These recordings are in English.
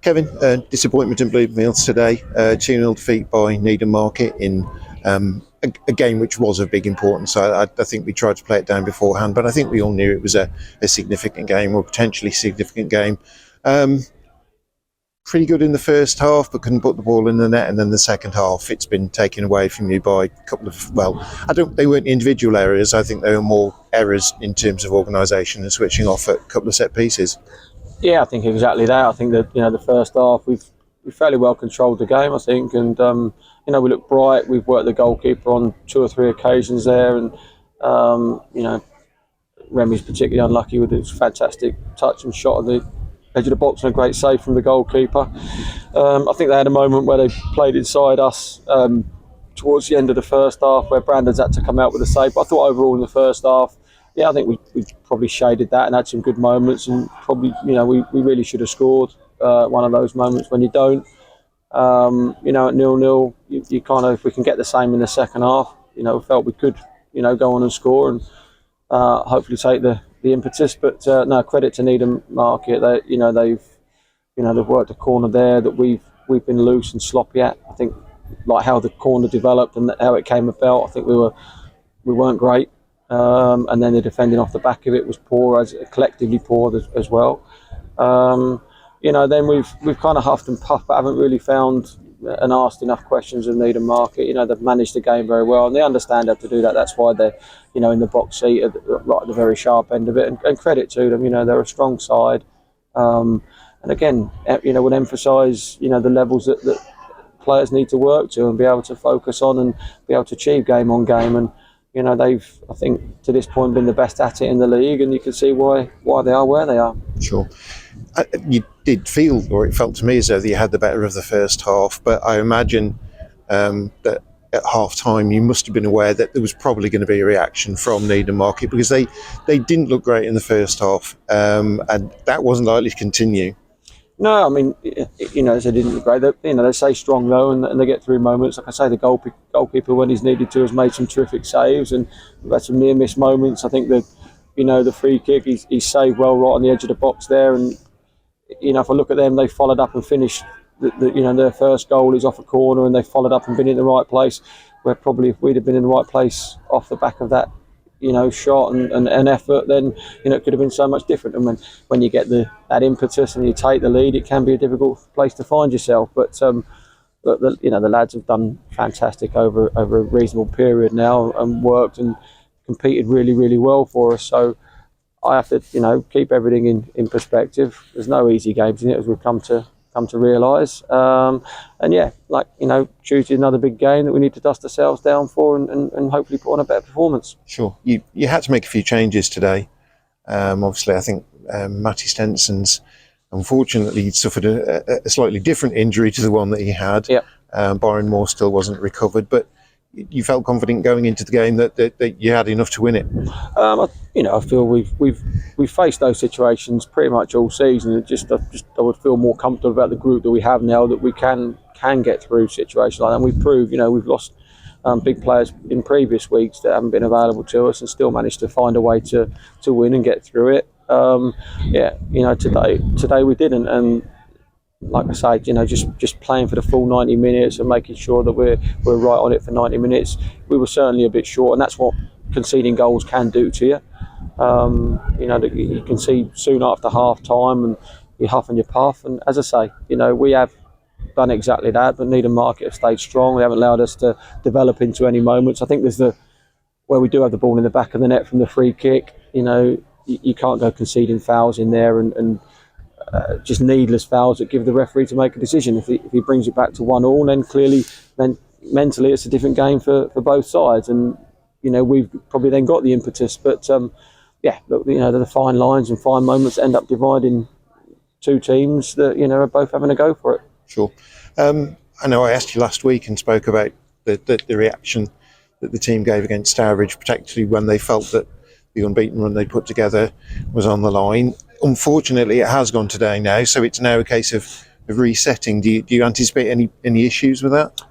Kevin, disappointment in Bloomfield today. 2-0 defeat by Needham Market in a game which was of big importance. I think we tried to play it down beforehand, but I think we all knew it was a significant game, or potentially significant game. Pretty good in the first half, but couldn't put the ball in the net. And then the second half, it's been taken away from you by a couple of, they weren't individual errors. I think they were more errors in terms of organisation and switching off at a couple of set pieces. Yeah, I think exactly that. I think that the first half we fairly well controlled the game, I think, and we looked bright. We've worked the goalkeeper on 2 or 3 occasions there, and Remy's particularly unlucky with his fantastic touch and shot at the edge of the box and a great save from the goalkeeper. I think they had a moment where they played inside us towards the end of the first half, where Brandon's had to come out with a save. But I thought overall in the first half, I think we probably shaded that and had some good moments, and probably we really should have scored one of those moments when you don't. At 0-0, you kind of, if we can get the same in the second half, felt we could go on and score and hopefully take the impetus. But no, credit to Needham Market. They've worked a corner there that we've been loose and sloppy at. I think like how the corner developed and how it came about, I think we weren't great. And then the defending off the back of it was poor, collectively poor as well. Then we've kind of huffed and puffed, but haven't really found and asked enough questions of Needham Market. They've managed the game very well, and they understand how to do that. That's why they're in the box seat right at the very sharp end of it. And credit to them. They're a strong side. And again, would emphasise the levels that players need to work to and be able to focus on and be able to achieve game on game. And they've, I think, to this point been the best at it in the league, and you can see why they are where they are. Sure. You did feel, or it felt to me as though you had the better of the first half, but I imagine that at half time you must have been aware that there was probably going to be a reaction from Needham Market, because they didn't look great in the first half, and that wasn't likely to continue. No, I mean, they didn't look great. They stay strong though, and they get through moments. Like I say, the goalkeeper, when he's needed to, has made some terrific saves, and we've had some near miss moments. I think that the free kick, he's saved well right on the edge of the box there, and if I look at them, they followed up and finished. Their first goal is off a corner, and they followed up and been in the right place. Where probably if we'd have been in the right place off the back of that, shot and effort, then it could have been so much different. And when you get that impetus and you take the lead, it can be a difficult place to find yourself. But the lads have done fantastic over a reasonable period now, and worked and competed really, really well for us. So I have to keep everything in perspective. There's no easy games in it, as we've come to realise. Tuesday another big game that we need to dust ourselves down for and hopefully put on a better performance. Sure. You had to make a few changes today. Obviously, I think Matty Stenson's unfortunately suffered a slightly different injury to the one that he had. Yep. Byron Moore still wasn't recovered, but you felt confident going into the game that you had enough to win it. I feel we've faced those situations pretty much all season. I would feel more comfortable about the group that we have now, that we can get through situations like that. And we've proved, we've lost big players in previous weeks that haven't been available to us, and still managed to find a way to win and get through it. Today we didn't, and like I say, just playing for the full 90 minutes and making sure that we're right on it for 90 minutes. We were certainly a bit short, and that's what conceding goals can do to you. You can see soon after half time, and you huff and you puff. And as I say, we have done exactly that, but Needham Market have stayed strong. They haven't allowed us to develop into any moments. I think there's where we do have the ball in the back of the net from the free kick. You can't go conceding fouls in there and just needless fouls that give the referee to make a decision. If he brings it back to 1-1, then clearly, mentally, it's a different game for both sides. And we've probably then got the impetus. But the fine lines and fine moments end up dividing two teams that are both having a go for it. Sure. I know I asked you last week and spoke about the reaction that the team gave against Stourbridge, particularly when they felt that the unbeaten run they put together was on the line. Unfortunately, it has gone today now, so it's now a case of resetting. Do you anticipate any issues with that?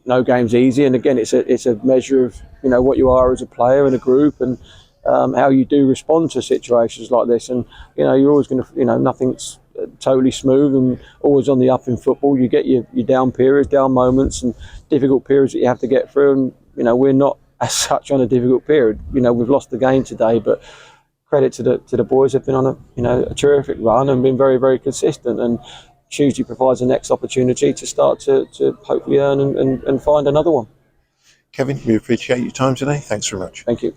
No game's easy, and again, it's a measure of what you are as a player in a group, and how you do respond to situations like this. And you're always going to, nothing's totally smooth and always on the up in football. You get your down periods, down moments, and difficult periods that you have to get through. And we're not as such on a difficult period. We've lost the game today, but credit to the boys. Have been on a terrific run and been very, very consistent. And Tuesday provides the next opportunity to start to hopefully earn and find another one. Kevin, we appreciate your time today. Thanks very much. Thank you.